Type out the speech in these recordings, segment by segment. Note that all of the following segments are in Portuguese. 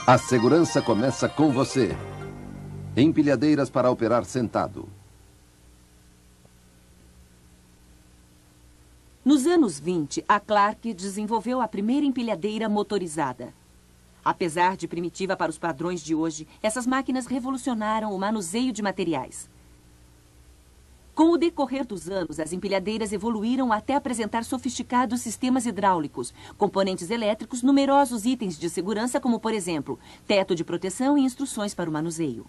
A segurança começa com você. Empilhadeiras para operar sentado. Nos anos 20, a Clark desenvolveu a primeira empilhadeira motorizada. Apesar de primitiva para os padrões de hoje, essas máquinas revolucionaram o manuseio de materiais. Com o decorrer dos anos, as empilhadeiras evoluíram até apresentar sofisticados sistemas hidráulicos, componentes elétricos, numerosos itens de segurança, como, por exemplo, teto de proteção e instruções para o manuseio.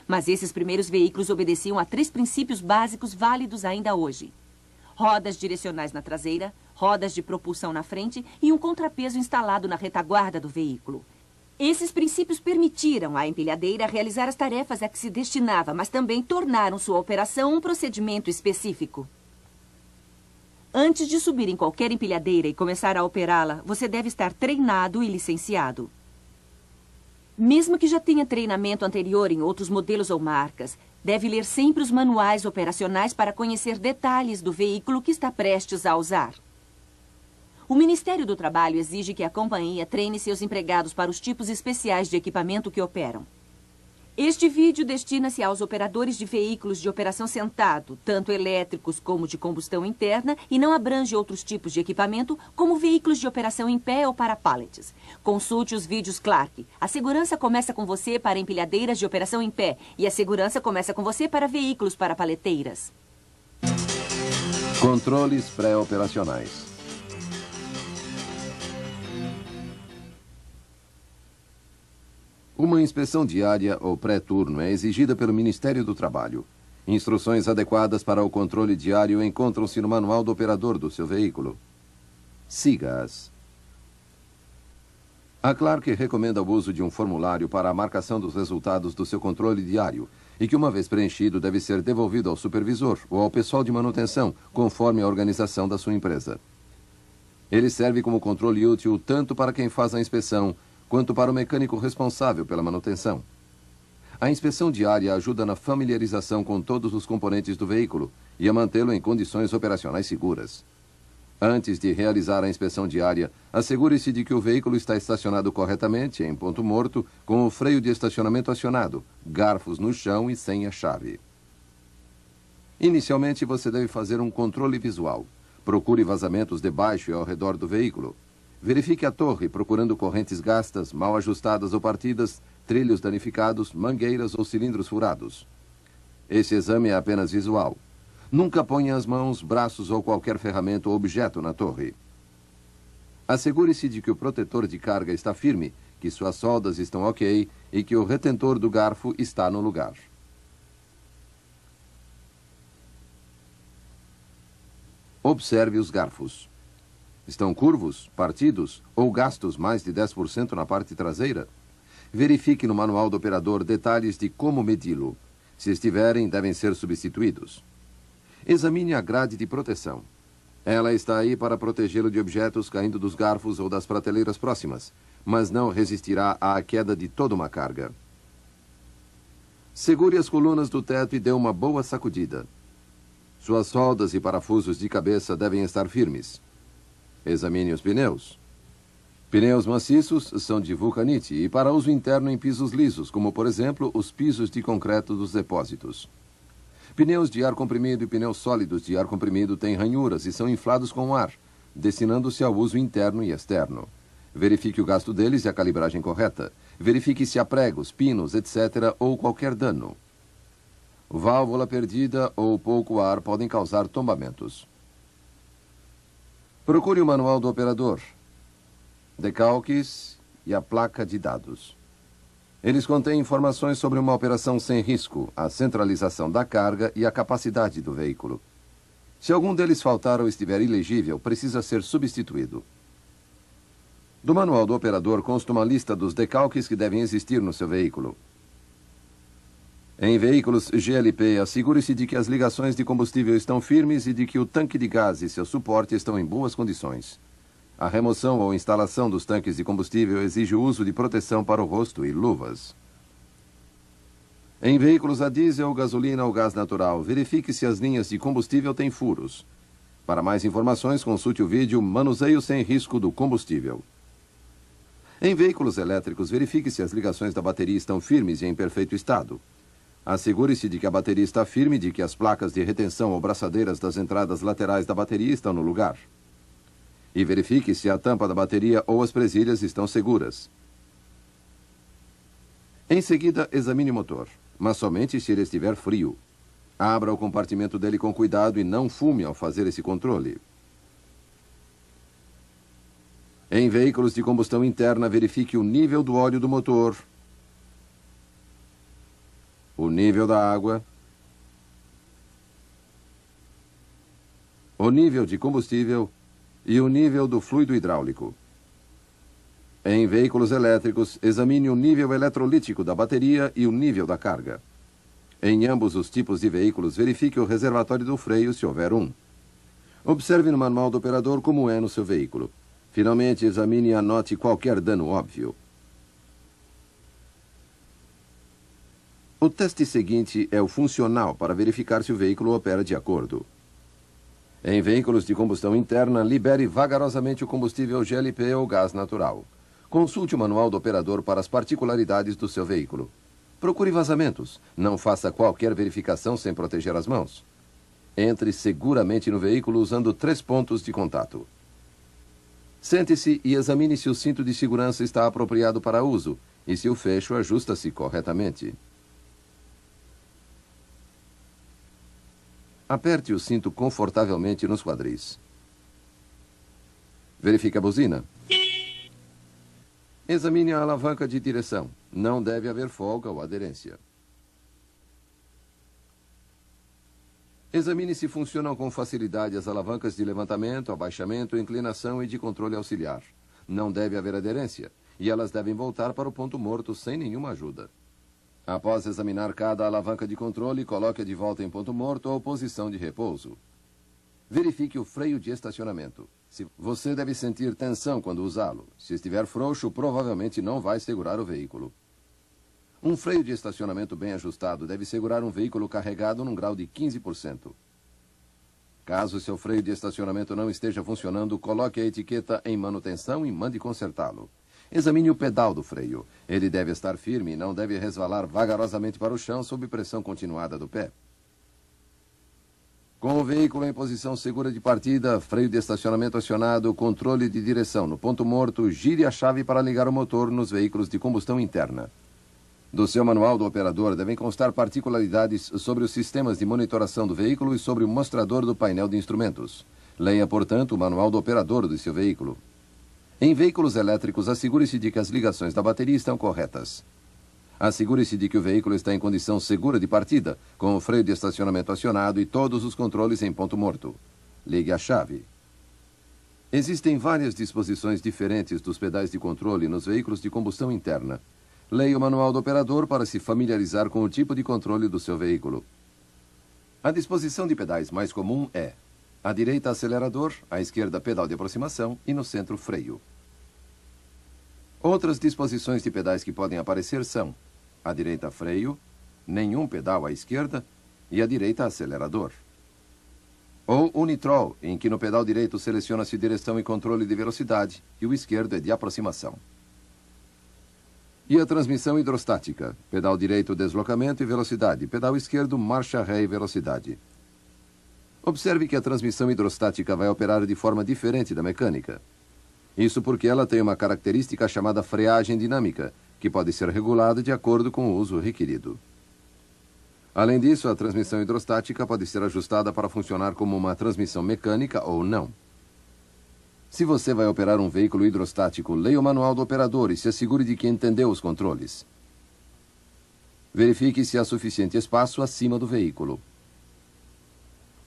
Mas esses primeiros veículos obedeciam a 3 princípios básicos válidos ainda hoje: rodas direcionais na traseira, rodas de propulsão na frente e um contrapeso instalado na retaguarda do veículo. Esses princípios permitiram à empilhadeira realizar as tarefas a que se destinava, mas também tornaram sua operação um procedimento específico. Antes de subir em qualquer empilhadeira e começar a operá-la, você deve estar treinado e licenciado. Mesmo que já tenha treinamento anterior em outros modelos ou marcas, deve ler sempre os manuais operacionais para conhecer detalhes do veículo que está prestes a usar. O Ministério do Trabalho exige que a companhia treine seus empregados para os tipos especiais de equipamento que operam. Este vídeo destina-se aos operadores de veículos de operação sentado, tanto elétricos como de combustão interna, e não abrange outros tipos de equipamento, como veículos de operação em pé ou para pallets. Consulte os vídeos Clark. A segurança começa com você para empilhadeiras de operação em pé, e a segurança começa com você para veículos para paleteiras. Controles pré-operacionais. Uma inspeção diária ou pré-turno é exigida pelo Ministério do Trabalho. Instruções adequadas para o controle diário encontram-se no manual do operador do seu veículo. Siga-as. A Clark recomenda o uso de um formulário para a marcação dos resultados do seu controle diário e que, uma vez preenchido, deve ser devolvido ao supervisor ou ao pessoal de manutenção, conforme a organização da sua empresa. Ele serve como controle útil tanto para quem faz a inspeção quanto para o mecânico responsável pela manutenção. A inspeção diária ajuda na familiarização com todos os componentes do veículo e a mantê-lo em condições operacionais seguras. Antes de realizar a inspeção diária, assegure-se de que o veículo está estacionado corretamente, em ponto morto, com o freio de estacionamento acionado, garfos no chão e sem a chave. Inicialmente, você deve fazer um controle visual. Procure vazamentos debaixo e ao redor do veículo. Verifique a torre, procurando correntes gastas, mal ajustadas ou partidas, trilhos danificados, mangueiras ou cilindros furados. Esse exame é apenas visual. Nunca ponha as mãos, braços ou qualquer ferramenta ou objeto na torre. Assegure-se de que o protetor de carga está firme, que suas soldas estão ok e que o retentor do garfo está no lugar. Observe os garfos. Estão curvos, partidos ou gastos mais de 10% na parte traseira? Verifique no manual do operador detalhes de como medi-lo. Se estiverem, devem ser substituídos. Examine a grade de proteção. Ela está aí para protegê-lo de objetos caindo dos garfos ou das prateleiras próximas, mas não resistirá à queda de toda uma carga. Segure as colunas do teto e dê uma boa sacudida. Suas soldas e parafusos de cabeça devem estar firmes. Examine os pneus. Pneus maciços são de vulcanite e para uso interno em pisos lisos, como, por exemplo, os pisos de concreto dos depósitos. Pneus de ar comprimido e pneus sólidos de ar comprimido têm ranhuras e são inflados com ar, destinando-se ao uso interno e externo. Verifique o gasto deles e a calibragem correta. Verifique se há pregos, pinos, etc. ou qualquer dano. Válvula perdida ou pouco ar podem causar tombamentos. Procure o manual do operador, decalques e a placa de dados. Eles contêm informações sobre uma operação sem risco, a centralização da carga e a capacidade do veículo. Se algum deles faltar ou estiver ilegível, precisa ser substituído. Do manual do operador consta uma lista dos decalques que devem existir no seu veículo. Em veículos GLP, assegure-se de que as ligações de combustível estão firmes e de que o tanque de gás e seu suporte estão em boas condições. A remoção ou instalação dos tanques de combustível exige o uso de proteção para o rosto e luvas. Em veículos a diesel, gasolina ou gás natural, verifique se as linhas de combustível têm furos. Para mais informações, consulte o vídeo Manuseio sem risco do combustível. Em veículos elétricos, verifique se as ligações da bateria estão firmes e em perfeito estado. Assegure-se de que a bateria está firme e de que as placas de retenção ou braçadeiras das entradas laterais da bateria estão no lugar. E verifique se a tampa da bateria ou as presilhas estão seguras. Em seguida, examine o motor, mas somente se ele estiver frio. Abra o compartimento dele com cuidado e não fume ao fazer esse controle. Em veículos de combustão interna, verifique o nível do óleo do motor, o nível da água, o nível de combustível e o nível do fluido hidráulico. Em veículos elétricos, examine o nível eletrolítico da bateria e o nível da carga. Em ambos os tipos de veículos, verifique o reservatório do freio, se houver um. Observe no manual do operador como é no seu veículo. Finalmente, examine e anote qualquer dano óbvio. O teste seguinte é o funcional para verificar se o veículo opera de acordo. Em veículos de combustão interna, libere vagarosamente o combustível GLP ou gás natural. Consulte o manual do operador para as particularidades do seu veículo. Procure vazamentos. Não faça qualquer verificação sem proteger as mãos. Entre seguramente no veículo usando 3 pontos de contato. Sente-se e examine se o cinto de segurança está apropriado para uso e se o fecho ajusta-se corretamente. Aperte o cinto confortavelmente nos quadris. Verifique a buzina. Examine a alavanca de direção. Não deve haver folga ou aderência. Examine se funcionam com facilidade as alavancas de levantamento, abaixamento, inclinação e de controle auxiliar. Não deve haver aderência, e elas devem voltar para o ponto morto sem nenhuma ajuda. Após examinar cada alavanca de controle, coloque-a de volta em ponto morto ou posição de repouso. Verifique o freio de estacionamento. Você deve sentir tensão quando usá-lo. Se estiver frouxo, provavelmente não vai segurar o veículo. Um freio de estacionamento bem ajustado deve segurar um veículo carregado num grau de 15%. Caso seu freio de estacionamento não esteja funcionando, coloque a etiqueta em manutenção e mande consertá-lo. Examine o pedal do freio. Ele deve estar firme e não deve resvalar vagarosamente para o chão sob pressão continuada do pé. Com o veículo em posição segura de partida, freio de estacionamento acionado, controle de direção no ponto morto, gire a chave para ligar o motor nos veículos de combustão interna. Do seu manual do operador devem constar particularidades sobre os sistemas de monitoração do veículo e sobre o mostrador do painel de instrumentos. Leia, portanto, o manual do operador do seu veículo. Em veículos elétricos, assegure-se de que as ligações da bateria estão corretas. Assegure-se de que o veículo está em condição segura de partida, com o freio de estacionamento acionado e todos os controles em ponto morto. Ligue a chave. Existem várias disposições diferentes dos pedais de controle nos veículos de combustão interna. Leia o manual do operador para se familiarizar com o tipo de controle do seu veículo. A disposição de pedais mais comum é: à direita acelerador, à esquerda pedal de aproximação e no centro freio. Outras disposições de pedais que podem aparecer são: à direita freio, nenhum pedal à esquerda e à direita acelerador. Ou unitrol, em que no pedal direito seleciona-se direção e controle de velocidade e o esquerdo é de aproximação. E a transmissão hidrostática, pedal direito deslocamento e velocidade, pedal esquerdo marcha ré e velocidade. Observe que a transmissão hidrostática vai operar de forma diferente da mecânica. Isso porque ela tem uma característica chamada freagem dinâmica, que pode ser regulada de acordo com o uso requerido. Além disso, a transmissão hidrostática pode ser ajustada para funcionar como uma transmissão mecânica ou não. Se você vai operar um veículo hidrostático, leia o manual do operador e se assegure de que entendeu os controles. Verifique se há suficiente espaço acima do veículo.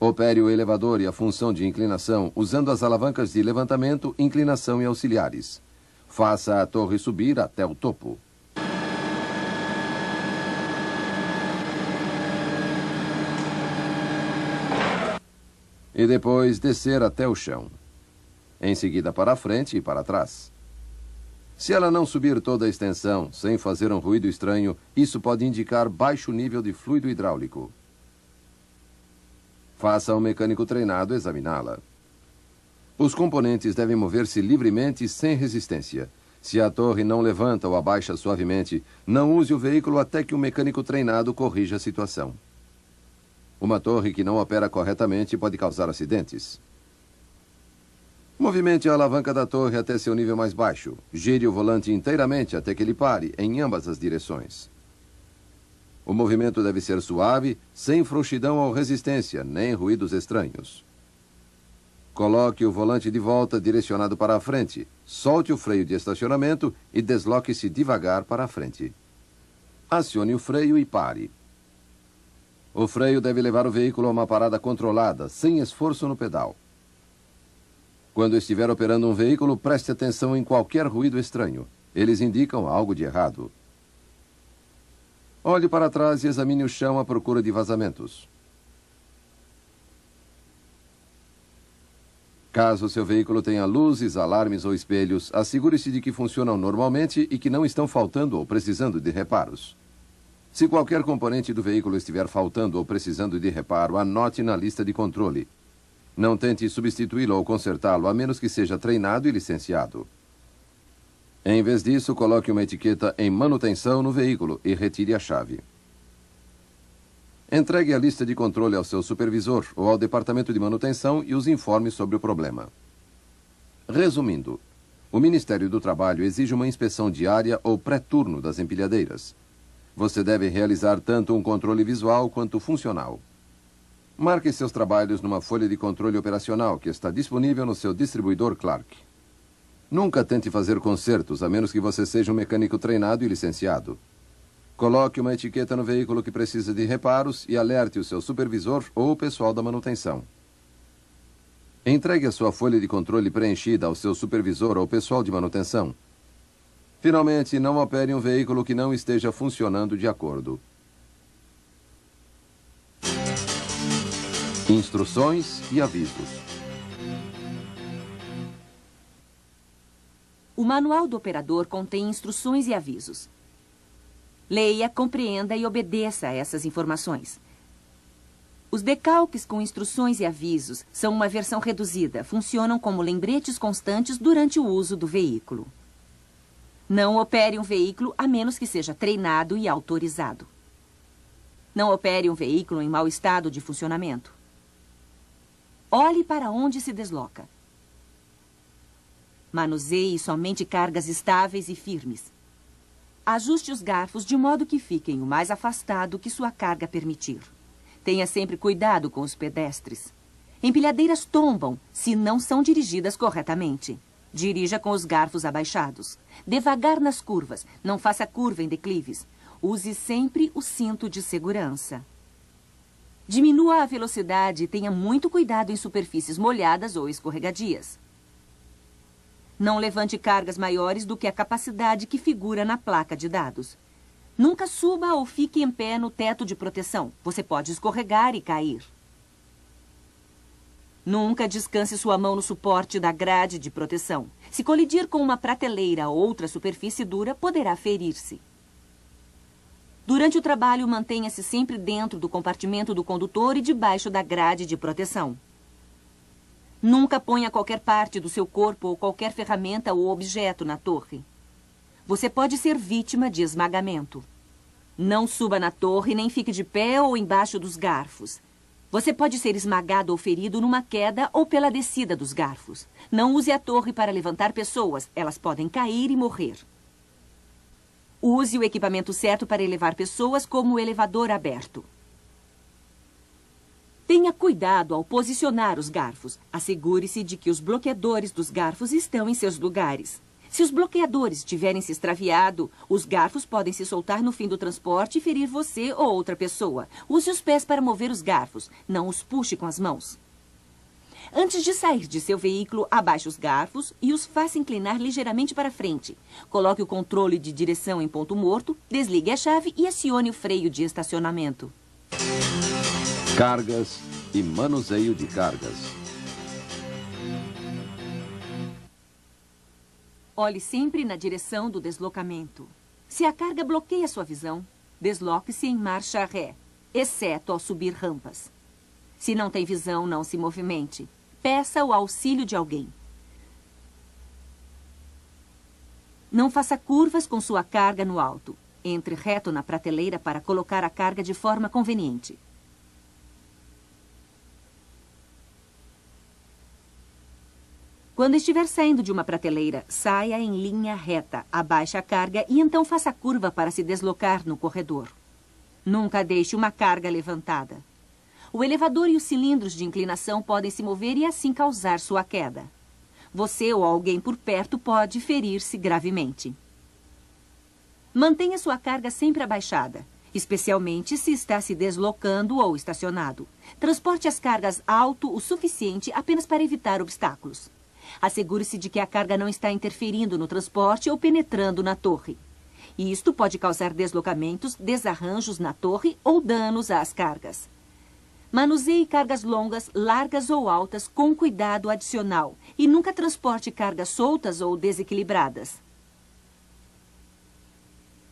Opere o elevador e a função de inclinação usando as alavancas de levantamento, inclinação e auxiliares. Faça a torre subir até o topo. E depois descer até o chão. Em seguida para a frente e para trás. Se ela não subir toda a extensão, sem fazer um ruído estranho, isso pode indicar baixo nível de fluido hidráulico. Faça um mecânico treinado examiná-la. Os componentes devem mover-se livremente sem resistência. Se a torre não levanta ou abaixa suavemente, não use o veículo até que um mecânico treinado corrija a situação. Uma torre que não opera corretamente pode causar acidentes. Movimente a alavanca da torre até seu nível mais baixo. Gire o volante inteiramente até que ele pare, em ambas as direções. O movimento deve ser suave, sem frouxidão ou resistência, nem ruídos estranhos. Coloque o volante de volta direcionado para a frente. Solte o freio de estacionamento e desloque-se devagar para a frente. Acione o freio e pare. O freio deve levar o veículo a uma parada controlada, sem esforço no pedal. Quando estiver operando um veículo, preste atenção em qualquer ruído estranho. Eles indicam algo de errado. Olhe para trás e examine o chão à procura de vazamentos. Caso seu veículo tenha luzes, alarmes ou espelhos, assegure-se de que funcionam normalmente e que não estão faltando ou precisando de reparos. Se qualquer componente do veículo estiver faltando ou precisando de reparo, anote na lista de controle. Não tente substituí-lo ou consertá-lo, a menos que seja treinado e licenciado. Em vez disso, coloque uma etiqueta em manutenção no veículo e retire a chave. Entregue a lista de controle ao seu supervisor ou ao departamento de manutenção e os informe sobre o problema. Resumindo, o Ministério do Trabalho exige uma inspeção diária ou pré-turno das empilhadeiras. Você deve realizar tanto um controle visual quanto funcional. Marque seus trabalhos numa folha de controle operacional que está disponível no seu distribuidor Clark. Nunca tente fazer consertos, a menos que você seja um mecânico treinado e licenciado. Coloque uma etiqueta no veículo que precisa de reparos e alerte o seu supervisor ou o pessoal da manutenção. Entregue a sua folha de controle preenchida ao seu supervisor ou pessoal de manutenção. Finalmente, não opere um veículo que não esteja funcionando de acordo. Instruções e avisos. O manual do operador contém instruções e avisos. Leia, compreenda e obedeça a essas informações. Os decalques com instruções e avisos são uma versão reduzida. Funcionam como lembretes constantes durante o uso do veículo. Não opere um veículo a menos que seja treinado e autorizado. Não opere um veículo em mau estado de funcionamento. Olhe para onde se desloca. Manuseie somente cargas estáveis e firmes. Ajuste os garfos de modo que fiquem o mais afastado que sua carga permitir. Tenha sempre cuidado com os pedestres. Empilhadeiras tombam se não são dirigidas corretamente. Dirija com os garfos abaixados. Devagar nas curvas. Não faça curva em declives. Use sempre o cinto de segurança. Diminua a velocidade e tenha muito cuidado em superfícies molhadas ou escorregadias. Não levante cargas maiores do que a capacidade que figura na placa de dados. Nunca suba ou fique em pé no teto de proteção. Você pode escorregar e cair. Nunca descanse sua mão no suporte da grade de proteção. Se colidir com uma prateleira ou outra superfície dura, poderá ferir-se. Durante o trabalho, mantenha-se sempre dentro do compartimento do condutor e debaixo da grade de proteção. Nunca ponha qualquer parte do seu corpo ou qualquer ferramenta ou objeto na torre. Você pode ser vítima de esmagamento. Não suba na torre nem fique de pé ou embaixo dos garfos. Você pode ser esmagado ou ferido numa queda ou pela descida dos garfos. Não use a torre para levantar pessoas. Elas podem cair e morrer. Use o equipamento certo para elevar pessoas, como o elevador aberto. Tenha cuidado ao posicionar os garfos. Assegure-se de que os bloqueadores dos garfos estão em seus lugares. Se os bloqueadores tiverem se extraviado, os garfos podem se soltar no fim do transporte e ferir você ou outra pessoa. Use os pés para mover os garfos. Não os puxe com as mãos. Antes de sair de seu veículo, abaixe os garfos e os faça inclinar ligeiramente para frente. Coloque o controle de direção em ponto morto, desligue a chave e acione o freio de estacionamento. Cargas e manuseio de cargas. Olhe sempre na direção do deslocamento. Se a carga bloqueia sua visão, desloque-se em marcha ré, exceto ao subir rampas. Se não tem visão, não se movimente. Peça o auxílio de alguém. Não faça curvas com sua carga no alto. Entre reto na prateleira para colocar a carga de forma conveniente. Quando estiver saindo de uma prateleira, saia em linha reta, abaixe a carga e então faça a curva para se deslocar no corredor. Nunca deixe uma carga levantada. O elevador e os cilindros de inclinação podem se mover e assim causar sua queda. Você ou alguém por perto pode ferir-se gravemente. Mantenha sua carga sempre abaixada, especialmente se está se deslocando ou estacionado. Transporte as cargas alto o suficiente apenas para evitar obstáculos. Assegure-se de que a carga não está interferindo no transporte ou penetrando na torre. Isto pode causar deslocamentos, desarranjos na torre ou danos às cargas. Manuseie cargas longas, largas ou altas com cuidado adicional e nunca transporte cargas soltas ou desequilibradas.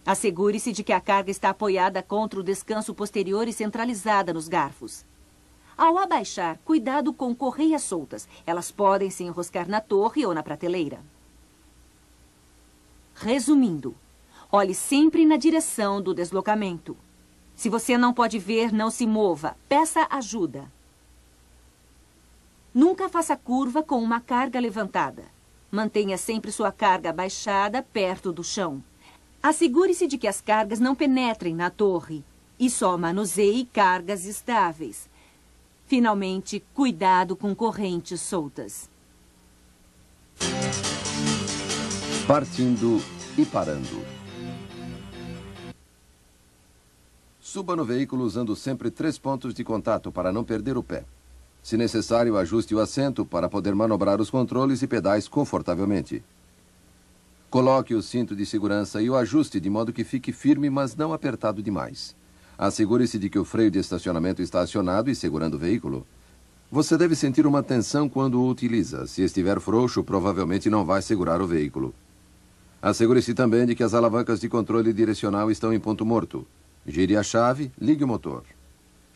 Assegure-se de que a carga está apoiada contra o descanso posterior e centralizada nos garfos. Ao abaixar, cuidado com correias soltas. Elas podem se enroscar na torre ou na prateleira. Resumindo, olhe sempre na direção do deslocamento. Se você não pode ver, não se mova. Peça ajuda. Nunca faça curva com uma carga levantada. Mantenha sempre sua carga abaixada perto do chão. Assegure-se de que as cargas não penetrem na torre e só manuseie cargas estáveis. Finalmente, cuidado com correntes soltas. Partindo e parando. Suba no veículo usando sempre 3 pontos de contato para não perder o pé. Se necessário, ajuste o assento para poder manobrar os controles e pedais confortavelmente. Coloque o cinto de segurança e o ajuste de modo que fique firme, mas não apertado demais. Assegure-se de que o freio de estacionamento está acionado e segurando o veículo. Você deve sentir uma tensão quando o utiliza. Se estiver frouxo, provavelmente não vai segurar o veículo. Assegure-se também de que as alavancas de controle direcional estão em ponto morto. Gire a chave, ligue o motor.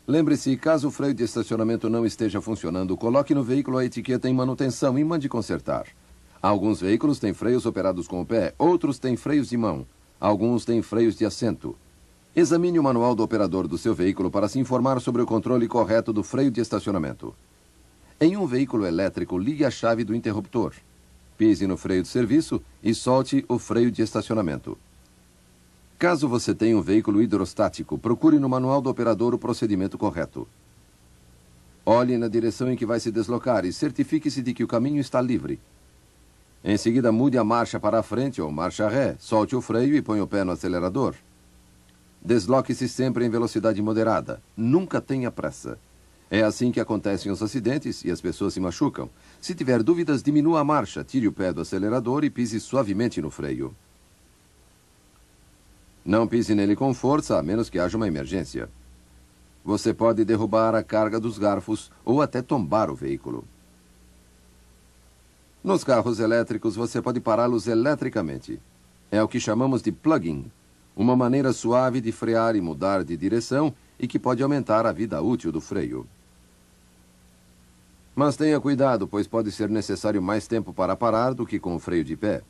Lembre-se, caso o freio de estacionamento não esteja funcionando, coloque no veículo a etiqueta em manutenção e mande consertar. Alguns veículos têm freios operados com o pé, outros têm freios de mão. Alguns têm freios de assento. Examine o manual do operador do seu veículo para se informar sobre o controle correto do freio de estacionamento. Em um veículo elétrico, ligue a chave do interruptor. Pise no freio de serviço e solte o freio de estacionamento. Caso você tenha um veículo hidrostático, procure no manual do operador o procedimento correto. Olhe na direção em que vai se deslocar e certifique-se de que o caminho está livre. Em seguida, mude a marcha para a frente ou marcha ré, solte o freio e ponha o pé no acelerador. Desloque-se sempre em velocidade moderada. Nunca tenha pressa. É assim que acontecem os acidentes e as pessoas se machucam. Se tiver dúvidas, diminua a marcha, tire o pé do acelerador e pise suavemente no freio. Não pise nele com força, a menos que haja uma emergência. Você pode derrubar a carga dos garfos ou até tombar o veículo. Nos carros elétricos, você pode pará-los eletricamente. É o que chamamos de plug-in, uma maneira suave de frear e mudar de direção e que pode aumentar a vida útil do freio. Mas tenha cuidado, pois pode ser necessário mais tempo para parar do que com o freio de pé.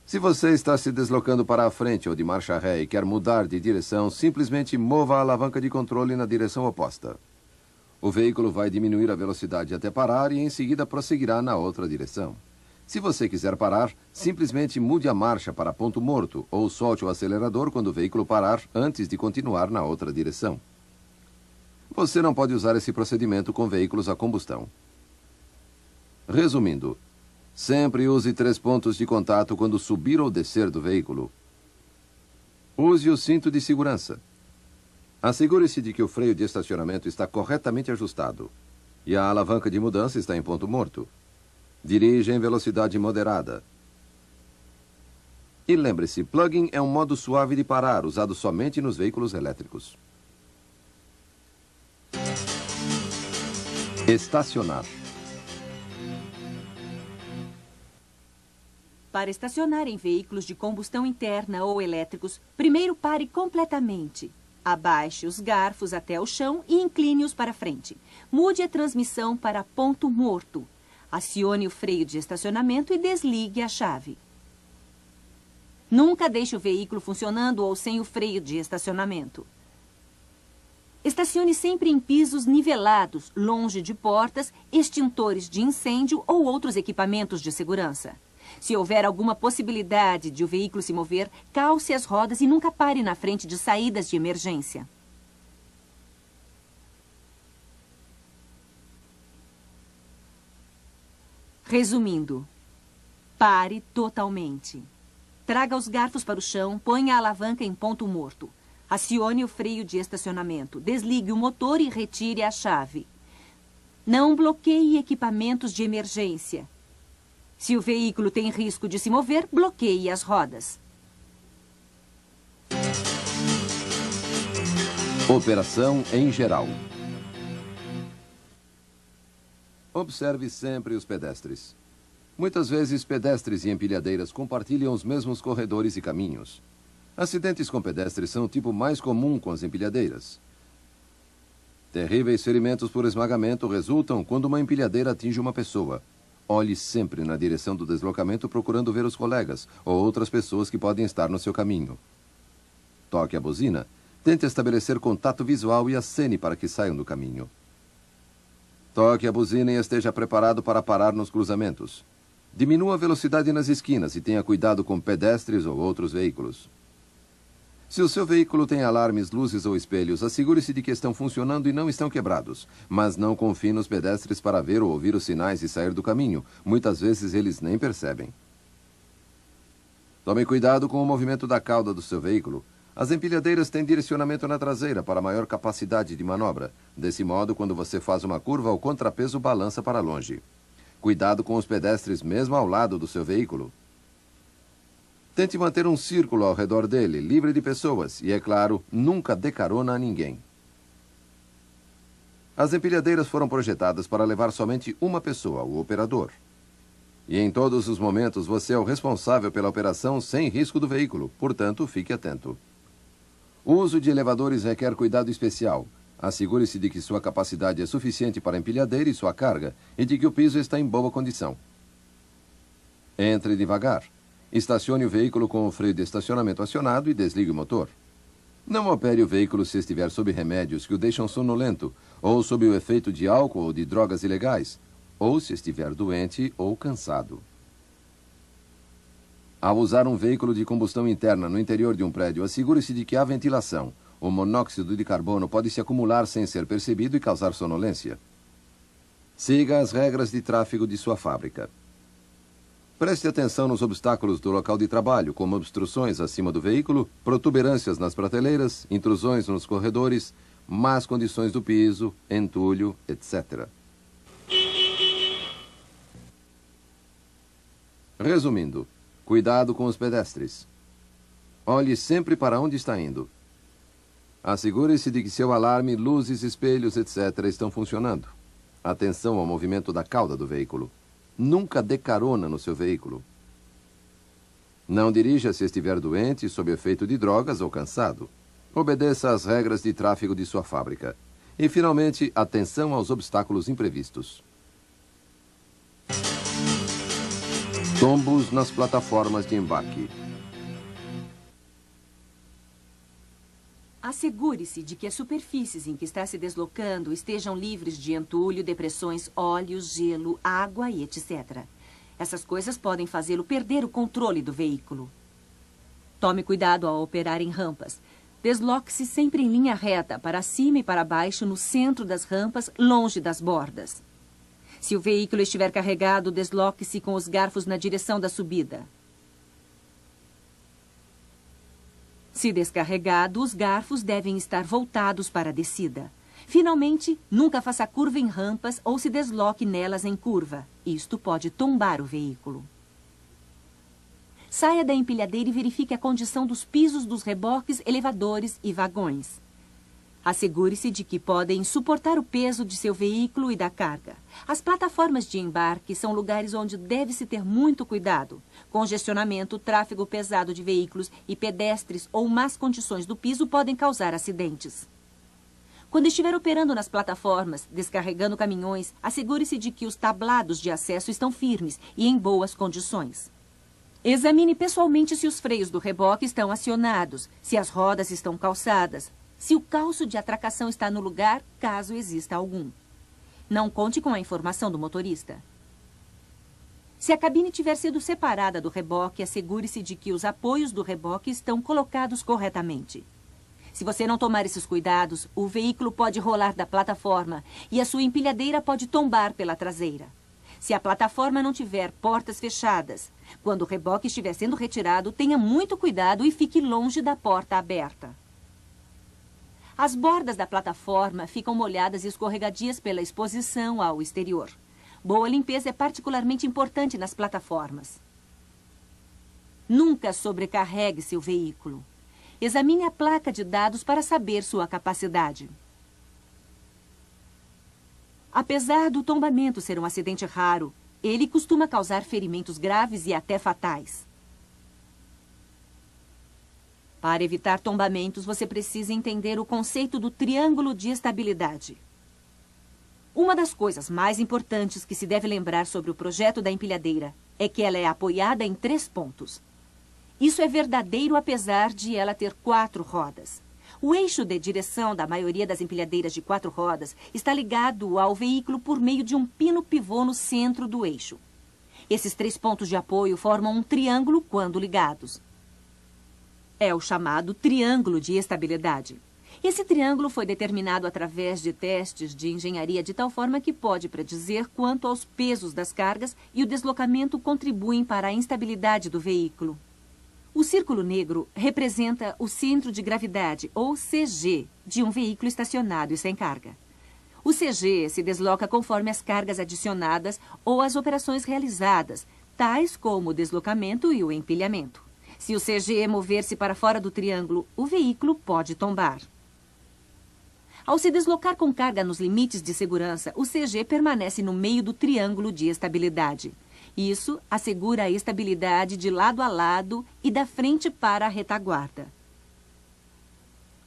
Se você está se deslocando para a frente ou de marcha ré e quer mudar de direção, simplesmente mova a alavanca de controle na direção oposta. O veículo vai diminuir a velocidade até parar e em seguida prosseguirá na outra direção. Se você quiser parar, simplesmente mude a marcha para ponto morto ou solte o acelerador quando o veículo parar antes de continuar na outra direção. Você não pode usar esse procedimento com veículos a combustão. Resumindo, sempre use 3 pontos de contato quando subir ou descer do veículo. Use o cinto de segurança. Assegure-se de que o freio de estacionamento está corretamente ajustado e a alavanca de mudança está em ponto morto. Dirija em velocidade moderada. E lembre-se, plug-in é um modo suave de parar, usado somente nos veículos elétricos. Estacionar. Para estacionar em veículos de combustão interna ou elétricos, primeiro pare completamente. Abaixe os garfos até o chão e incline-os para frente. Mude a transmissão para ponto morto. Acione o freio de estacionamento e desligue a chave. Nunca deixe o veículo funcionando ou sem o freio de estacionamento. Estacione sempre em pisos nivelados, longe de portas, extintores de incêndio ou outros equipamentos de segurança. Se houver alguma possibilidade de o veículo se mover, calce as rodas e nunca pare na frente de saídas de emergência. Resumindo, pare totalmente. Traga os garfos para o chão, ponha a alavanca em ponto morto. Acione o freio de estacionamento, desligue o motor e retire a chave. Não bloqueie equipamentos de emergência. Se o veículo tem risco de se mover, bloqueie as rodas. Operação em geral. Observe sempre os pedestres. Muitas vezes, pedestres e empilhadeiras compartilham os mesmos corredores e caminhos. Acidentes com pedestres são o tipo mais comum com as empilhadeiras. Terríveis ferimentos por esmagamento resultam quando uma empilhadeira atinge uma pessoa. Olhe sempre na direção do deslocamento procurando ver os colegas ou outras pessoas que podem estar no seu caminho. Toque a buzina. Tente estabelecer contato visual e acene para que saiam do caminho. Toque a buzina e esteja preparado para parar nos cruzamentos. Diminua a velocidade nas esquinas e tenha cuidado com pedestres ou outros veículos. Se o seu veículo tem alarmes, luzes ou espelhos, assegure-se de que estão funcionando e não estão quebrados. Mas não confie nos pedestres para ver ou ouvir os sinais e sair do caminho. Muitas vezes eles nem percebem. Tome cuidado com o movimento da cauda do seu veículo. As empilhadeiras têm direcionamento na traseira para maior capacidade de manobra. Desse modo, quando você faz uma curva, o contrapeso balança para longe. Cuidado com os pedestres mesmo ao lado do seu veículo. Tente manter um círculo ao redor dele, livre de pessoas, e, é claro, nunca dê carona a ninguém. As empilhadeiras foram projetadas para levar somente uma pessoa, o operador. E em todos os momentos você é o responsável pela operação sem risco do veículo, portanto, fique atento. O uso de elevadores requer cuidado especial. Assegure-se de que sua capacidade é suficiente para a empilhadeira e sua carga, e de que o piso está em boa condição. Entre devagar. Estacione o veículo com o freio de estacionamento acionado e desligue o motor. Não opere o veículo se estiver sob remédios que o deixam sonolento, ou sob o efeito de álcool ou de drogas ilegais, ou se estiver doente ou cansado. Ao usar um veículo de combustão interna no interior de um prédio, assegure-se de que há ventilação. O monóxido de carbono pode se acumular sem ser percebido e causar sonolência. Siga as regras de tráfego de sua fábrica. Preste atenção nos obstáculos do local de trabalho, como obstruções acima do veículo, protuberâncias nas prateleiras, intrusões nos corredores, más condições do piso, entulho, etc. Resumindo, cuidado com os pedestres. Olhe sempre para onde está indo. Assegure-se de que seu alarme, luzes, espelhos, etc. estão funcionando. Atenção ao movimento da cauda do veículo. Nunca dê carona no seu veículo. Não dirija se estiver doente, sob efeito de drogas ou cansado. Obedeça às regras de tráfego de sua fábrica. E, finalmente, atenção aos obstáculos imprevistos. Tombos nas plataformas de embarque. Assegure-se de que as superfícies em que está se deslocando estejam livres de entulho, depressões, óleos, gelo, água e etc. Essas coisas podem fazê-lo perder o controle do veículo. Tome cuidado ao operar em rampas. Desloque-se sempre em linha reta, para cima e para baixo, no centro das rampas, longe das bordas. Se o veículo estiver carregado, desloque-se com os garfos na direção da subida. Se descarregado, os garfos devem estar voltados para a descida. Finalmente, nunca faça curva em rampas ou se desloque nelas em curva. Isto pode tombar o veículo. Saia da empilhadeira e verifique a condição dos pisos dos reboques, elevadores e vagões. Assegure-se de que podem suportar o peso de seu veículo e da carga. As plataformas de embarque são lugares onde deve-se ter muito cuidado. Congestionamento, tráfego pesado de veículos e pedestres ou más condições do piso podem causar acidentes. Quando estiver operando nas plataformas, descarregando caminhões, assegure-se de que os tablados de acesso estão firmes e em boas condições. Examine pessoalmente se os freios do reboque estão acionados, se as rodas estão calçadas, se o calço de atracação está no lugar, caso exista algum. Não conte com a informação do motorista. Se a cabine tiver sido separada do reboque, assegure-se de que os apoios do reboque estão colocados corretamente. Se você não tomar esses cuidados, o veículo pode rolar da plataforma e a sua empilhadeira pode tombar pela traseira. Se a plataforma não tiver portas fechadas, quando o reboque estiver sendo retirado, tenha muito cuidado e fique longe da porta aberta. As bordas da plataforma ficam molhadas e escorregadias pela exposição ao exterior. Boa limpeza é particularmente importante nas plataformas. Nunca sobrecarregue seu veículo. Examine a placa de dados para saber sua capacidade. Apesar do tombamento ser um acidente raro, ele costuma causar ferimentos graves e até fatais. Para evitar tombamentos, você precisa entender o conceito do triângulo de estabilidade. Uma das coisas mais importantes que se deve lembrar sobre o projeto da empilhadeira é que ela é apoiada em 3 pontos. Isso é verdadeiro apesar de ela ter 4 rodas. O eixo de direção da maioria das empilhadeiras de 4 rodas está ligado ao veículo por meio de um pino pivô no centro do eixo. Esses 3 pontos de apoio formam um triângulo quando ligados. É o chamado triângulo de estabilidade. Esse triângulo foi determinado através de testes de engenharia de tal forma que pode predizer quanto aos pesos das cargas e o deslocamento contribuem para a instabilidade do veículo. O círculo negro representa o centro de gravidade, ou CG, de um veículo estacionado e sem carga. O CG se desloca conforme as cargas adicionadas ou as operações realizadas, tais como o deslocamento e o empilhamento. Se o CG mover-se para fora do triângulo, o veículo pode tombar. Ao se deslocar com carga nos limites de segurança, o CG permanece no meio do triângulo de estabilidade. Isso assegura a estabilidade de lado a lado e da frente para a retaguarda.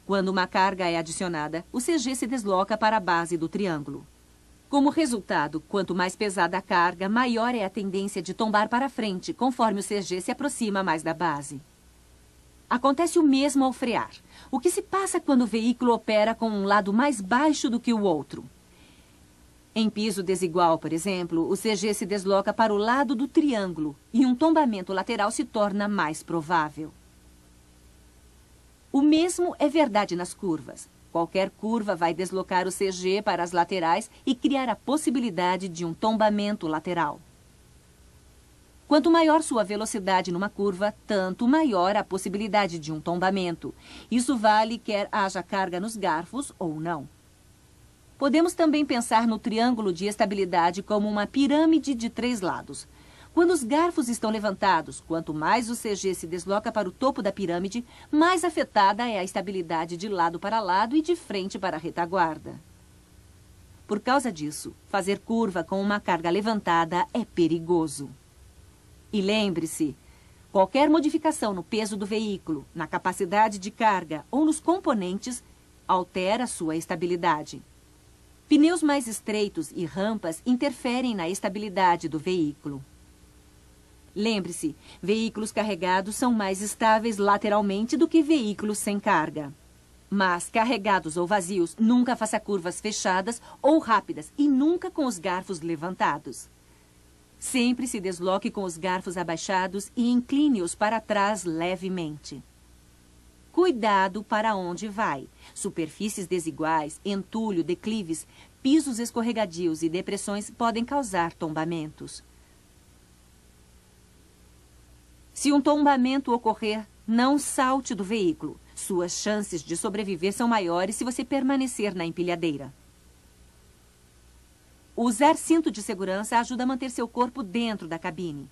Quando uma carga é adicionada, o CG se desloca para a base do triângulo. Como resultado, quanto mais pesada a carga, maior é a tendência de tombar para frente, conforme o CG se aproxima mais da base. Acontece o mesmo ao frear. O que se passa quando o veículo opera com um lado mais baixo do que o outro? Em piso desigual, por exemplo, o CG se desloca para o lado do triângulo e um tombamento lateral se torna mais provável. O mesmo é verdade nas curvas. Qualquer curva vai deslocar o CG para as laterais e criar a possibilidade de um tombamento lateral. Quanto maior sua velocidade numa curva, tanto maior a possibilidade de um tombamento. Isso vale quer haja carga nos garfos ou não. Podemos também pensar no triângulo de estabilidade como uma pirâmide de 3 lados. Quando os garfos estão levantados, quanto mais o CG se desloca para o topo da pirâmide, mais afetada é a estabilidade de lado para lado e de frente para a retaguarda. Por causa disso, fazer curva com uma carga levantada é perigoso. E lembre-se, qualquer modificação no peso do veículo, na capacidade de carga ou nos componentes altera sua estabilidade. Pneus mais estreitos e rampas interferem na estabilidade do veículo. Lembre-se, veículos carregados são mais estáveis lateralmente do que veículos sem carga. Mas, carregados ou vazios, nunca faça curvas fechadas ou rápidas e nunca com os garfos levantados. Sempre se desloque com os garfos abaixados e incline-os para trás levemente. Cuidado para onde vai. Superfícies desiguais, entulho, declives, pisos escorregadios e depressões podem causar tombamentos. Se um tombamento ocorrer, não salte do veículo. Suas chances de sobreviver são maiores se você permanecer na empilhadeira. Usar cinto de segurança ajuda a manter seu corpo dentro da cabine.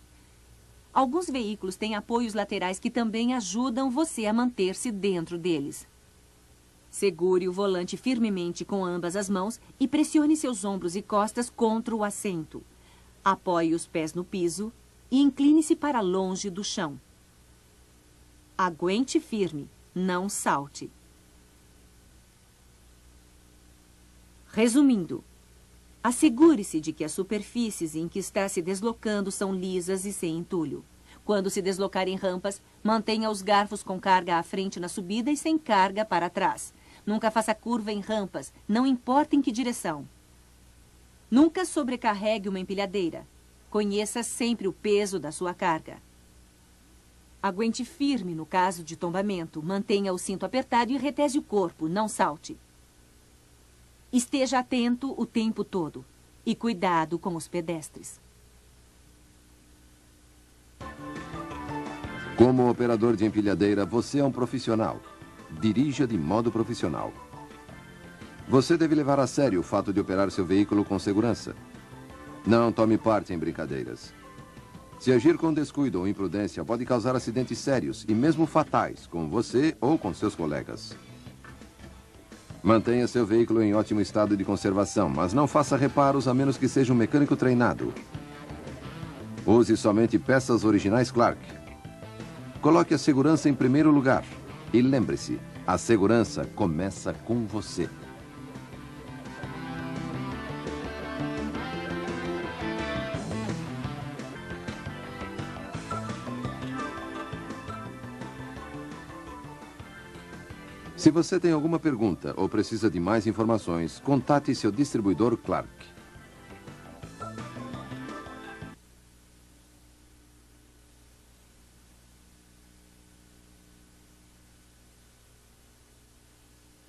Alguns veículos têm apoios laterais que também ajudam você a manter-se dentro deles. Segure o volante firmemente com ambas as mãos e pressione seus ombros e costas contra o assento. Apoie os pés no piso e incline-se para longe do chão. Aguente firme, não salte. Resumindo, assegure-se de que as superfícies em que está se deslocando são lisas e sem entulho. Quando se deslocar em rampas, mantenha os garfos com carga à frente na subida e sem carga para trás. Nunca faça curva em rampas, não importa em que direção. Nunca sobrecarregue uma empilhadeira. Conheça sempre o peso da sua carga. Aguente firme no caso de tombamento. Mantenha o cinto apertado e retese o corpo, não salte. Esteja atento o tempo todo. E cuidado com os pedestres. Como operador de empilhadeira, você é um profissional. Dirija de modo profissional. Você deve levar a sério o fato de operar seu veículo com segurança. Não tome parte em brincadeiras. Se agir com descuido ou imprudência, pode causar acidentes sérios e mesmo fatais com você ou com seus colegas. Mantenha seu veículo em ótimo estado de conservação, mas não faça reparos a menos que seja um mecânico treinado. Use somente peças originais Clark. Coloque a segurança em primeiro lugar. E lembre-se, a segurança começa com você. Se você tem alguma pergunta ou precisa de mais informações, contate seu distribuidor Clark.